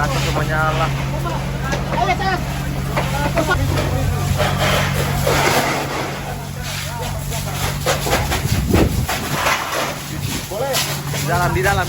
asap semua nyala. Di dalam.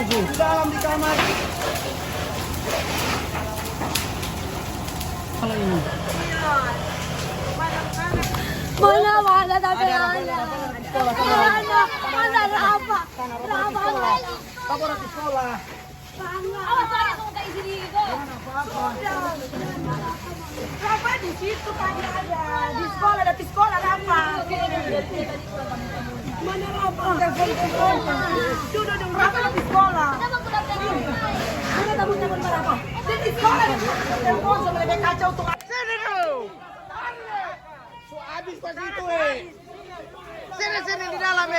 Di dalam di kamar. Kalau ini. Mana tapi ada. Mana apa? Kamu orang di sekolah. Awas saya kamu kayak gini itu. Rafa di situ tadi ada. Di sekolah ada di sekolah Rafa. Mana Rafa? Sudah dong Rafa di sekolah. Mana tamu-tamu Rafa? Di sekolah telepon sama lebih kacau tuh. Sini dulu. So habis pas itu Sini di dalam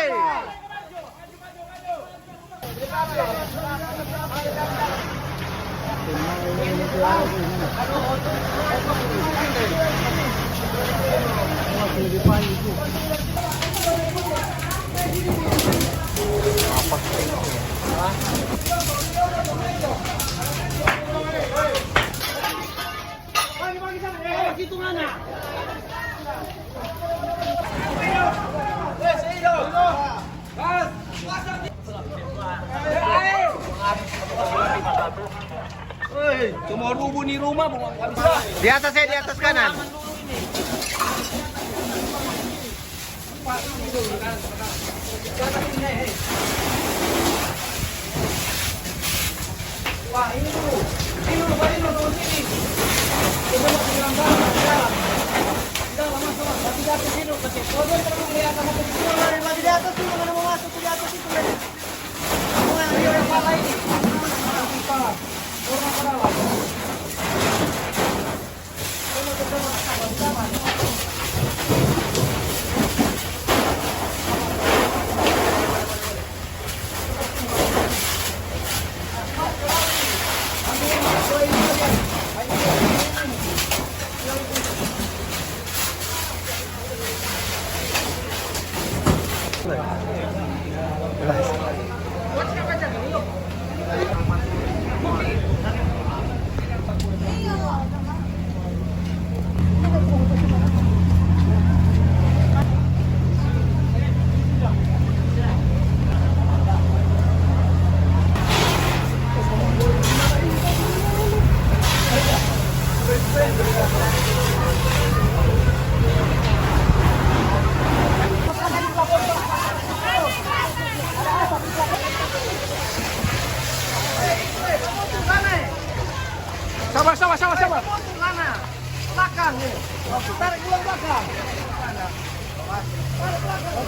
Itu mana? Cuma rubuh nih rumah bukan bisa. Di atas di atas kanan. Wah, ini dulu. Ini dulu sini. Coba mau bilang dalam. Dalam masuk. Tapi di atas sini kasih. Kalau terlalu kelihatan mau ke sini, lagi di atas tuh mana mau masuk di atas itu. Semua yang kepala ini. Kepala. Orang kepala. Sabar. Mana? Belakang nih. Tarik ulang belakang. Tarik belakang.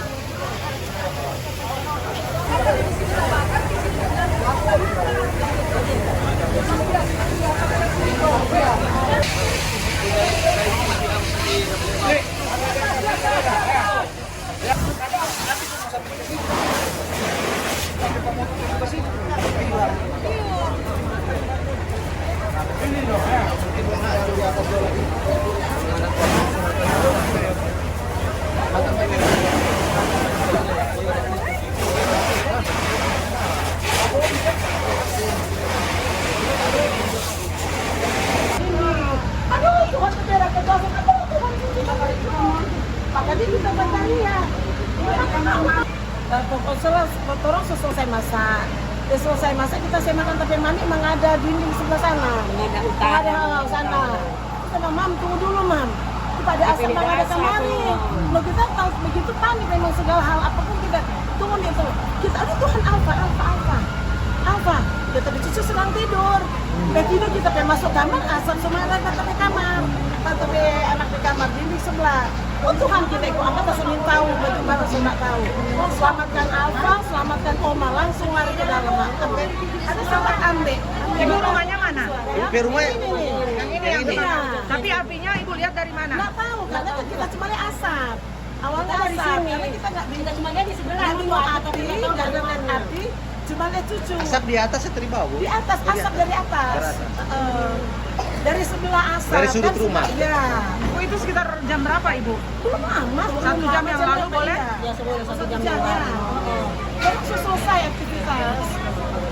Pokoknya selesai masak. Selesai masak kita makan tapi mami memang ada dinding sebelah sana. Ada sana. Kita mam tunggu dulu mam. Kita ada asap yang ada kemari. Lo kita tahu begitu panik memang segala hal apapun kita tunggu itu. Kita aduh Tuhan Alfa. Kita di cucu sedang tidur. Tidur kita pengen masuk kamar asap semua ada di kamar. Tapi anak di kamar dinding sebelah. Tuhan kita ikut angkat ingin tahu bagaimana saya nggak tahu. Selamatkan Alfa, selamatkan Oma, langsung lari ke dalam angkat. Ada sampai ambek. Ibu rumahnya mana? Di rumahnya Yang ini yang Iya. Tapi apinya ibu lihat dari mana? Nggak tahu, karena kan kita cuma lihat asap. Awalnya dari sini. Karena kita nggak bisa cuma lihat di sebelah. Dulu api, nggak ada lihat api, cuma lihat cucu. asap di atas atau di bawah, Bu? Di atas, asap dari atas. Dari sebelah asap. Dari sudut kan rumah? Iya. Ibu itu sekitar jam berapa ibu? Belum lama. 1 jam yang lalu boleh? Ya, sebelum 1 jam yang lalu. Terus selesai aktivitas.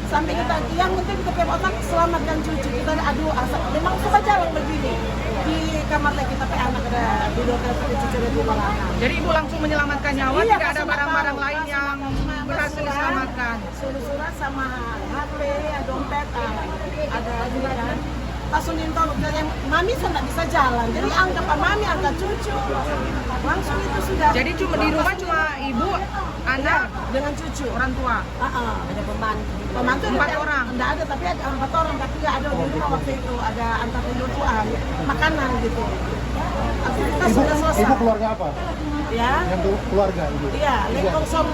Sampai kita, yang penting kita punya otak selamatkan cucu kita. Aduh, asap. Memang suka jalan begini. Di kamar lagi kita pakai anak ada di dokter cucu dari rumah anak. Jadi ibu langsung menyelamatkan nyawa, Iya, tidak ada langsung barang-barang tahu. lain yang Langsung berhasil surat, diselamatkan. Surat sama HP, dompet, ada juga kan. Langsung tahu yang mami saya nggak bisa jalan, jadi anggap mami angkat cucu, langsung itu sudah. Jadi cuma di rumah cuma ibu, anak, dengan cucu. orang tua. Ada pembantu. Pembantu 4 orang. Enggak ada, tapi ada 4 orang, tapi nggak ada di rumah waktu itu. Ada antar kebutuhan, makanan gitu. Aktivitas sudah selesai. Ibu keluarga apa? Ya. Yang keluarga ibu? Iya, Lengkong Som.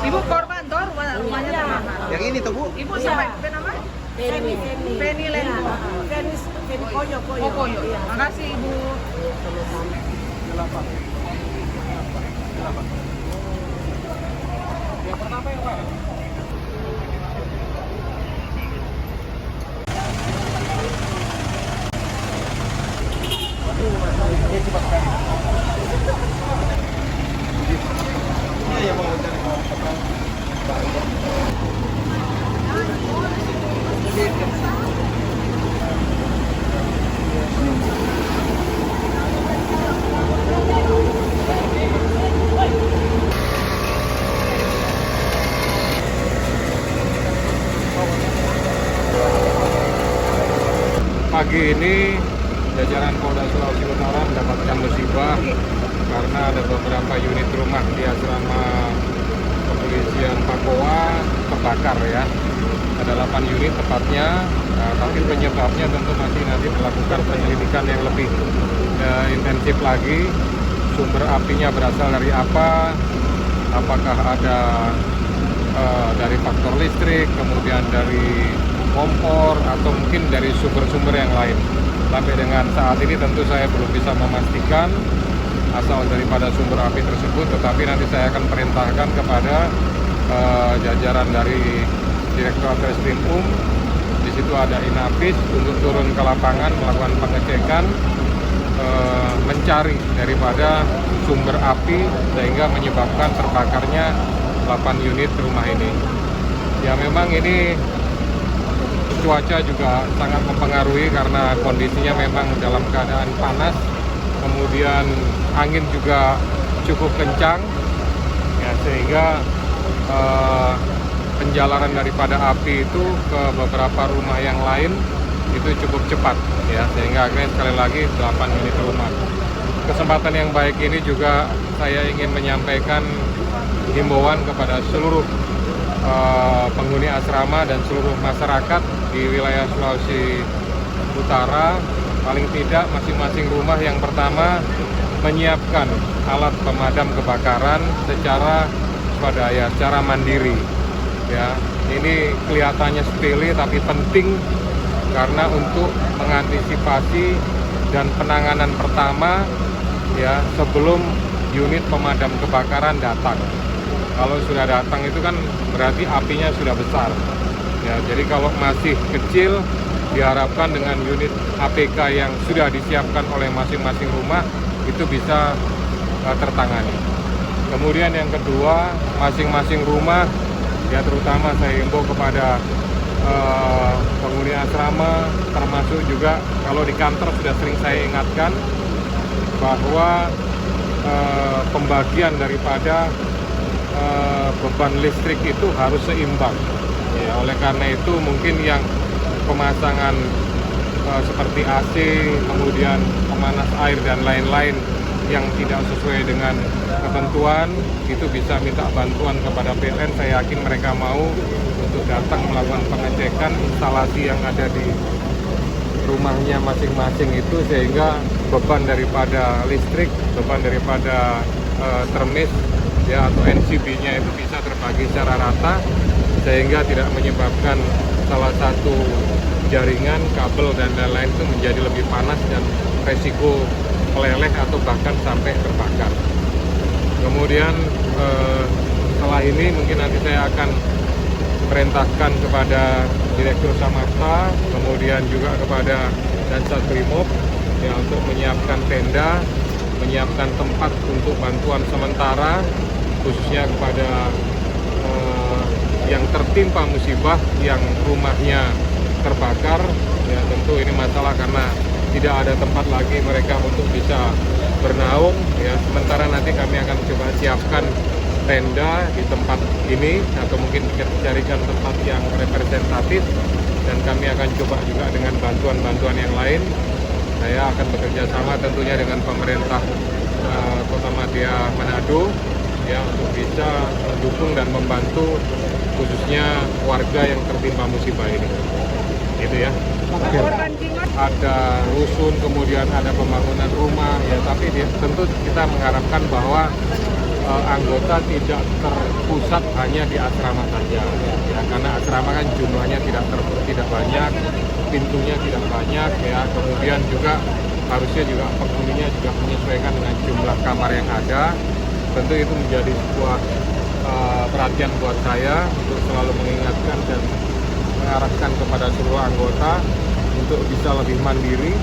Ibu korban toh rumahnya Iya. terbakar. Yang ini tuh, Bu. Ibu Iya. siapa nama? Penny Lenko. Penny Koyo. Oh, Koyo. Iya. Makasih ibu. Pagi ini jajaran Polda Sulawesi Utara mendapatkan musibah karena ada beberapa unit rumah di asrama kepolisian Pakoa terbakar ya. Ada 8 unit tepatnya, tapi penyebabnya tentu masih nanti melakukan penyelidikan yang lebih intensif lagi. Sumber apinya berasal dari apa? Apakah ada dari faktor listrik, kemudian dari kompor, atau mungkin dari sumber-sumber yang lain. Sampai dengan saat ini tentu saya belum bisa memastikan asal daripada sumber api tersebut, tetapi nanti saya akan perintahkan kepada jajaran dari Direktorat Reskrim di situ ada Inafis untuk turun ke lapangan melakukan pengecekan, mencari daripada sumber api sehingga menyebabkan terbakarnya 8 unit rumah ini. Ya memang ini cuaca juga sangat mempengaruhi karena kondisinya memang dalam keadaan panas, kemudian angin juga cukup kencang, ya, sehingga penjalanan daripada api itu ke beberapa rumah yang lain itu cukup cepat, ya, sehingga akhirnya sekali lagi 8 unit rumah. Kesempatan yang baik ini juga saya ingin menyampaikan himbauan kepada seluruh penghuni asrama dan seluruh masyarakat di wilayah Sulawesi Utara, paling tidak masing-masing rumah yang pertama menyiapkan alat pemadam kebakaran secara swadaya, secara mandiri. Ya, ini kelihatannya sepele tapi penting karena untuk mengantisipasi dan penanganan pertama ya sebelum unit pemadam kebakaran datang. Kalau sudah datang itu kan berarti apinya sudah besar. Ya, jadi kalau masih kecil diharapkan dengan unit APK yang sudah disiapkan oleh masing-masing rumah itu bisa tertangani. Kemudian yang kedua, masing-masing rumah ya terutama saya himbau kepada penghuni asrama, termasuk juga kalau di kantor sudah sering saya ingatkan bahwa pembagian daripada beban listrik itu harus seimbang. Ya, oleh karena itu mungkin yang pemasangan seperti AC, kemudian pemanas air dan lain-lain yang tidak sesuai dengan ketentuan itu bisa minta bantuan kepada PLN. Saya yakin mereka mau untuk datang melakukan pengecekan instalasi yang ada di rumahnya masing-masing itu, sehingga beban daripada listrik, beban daripada termis ya atau NCB-nya itu bisa terbagi secara rata, sehingga tidak menyebabkan salah satu jaringan, kabel dan lain-lain itu menjadi lebih panas dan resiko meleleh atau bahkan sampai terbakar. Kemudian setelah ini mungkin nanti saya akan perintahkan kepada Direktur Samapta, kemudian juga kepada Dansat Brimob ya, untuk menyiapkan tenda, menyiapkan tempat untuk bantuan sementara, khususnya kepada yang tertimpa musibah, yang rumahnya terbakar. Ya, tentu ini masalah karena tidak ada tempat lagi mereka untuk bisa bernaung. Ya, sementara nanti kami akan coba siapkan tenda di tempat ini, atau mungkin kita carikan tempat yang representatif, dan kami akan coba juga dengan bantuan-bantuan yang lain. Saya akan bekerja sama tentunya dengan pemerintah Kota Madya Manado ya, untuk bisa mendukung dan membantu khususnya warga yang tertimpa musibah ini. Gitu ya. Ada rusun, kemudian ada pembangunan rumah ya, tapi tentu kita mengharapkan bahwa anggota tidak terpusat hanya di asrama saja ya, karena asrama kan jumlahnya tidak banyak, pintunya tidak banyak ya, kemudian juga harusnya juga penghuninya juga menyesuaikan dengan jumlah kamar yang ada. Tentu itu menjadi sebuah perhatian buat saya untuk selalu mengingatkan dan mengarahkan kepada seluruh anggota untuk bisa lebih mandiri,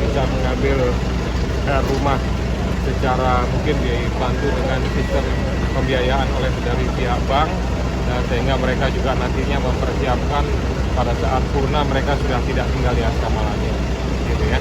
bisa mengambil rumah secara mungkin dibantu dengan sistem pembiayaan oleh dari pihak bank, sehingga mereka juga nantinya mempersiapkan pada saat purna mereka sudah tidak tinggal di asrama lagi, gitu ya.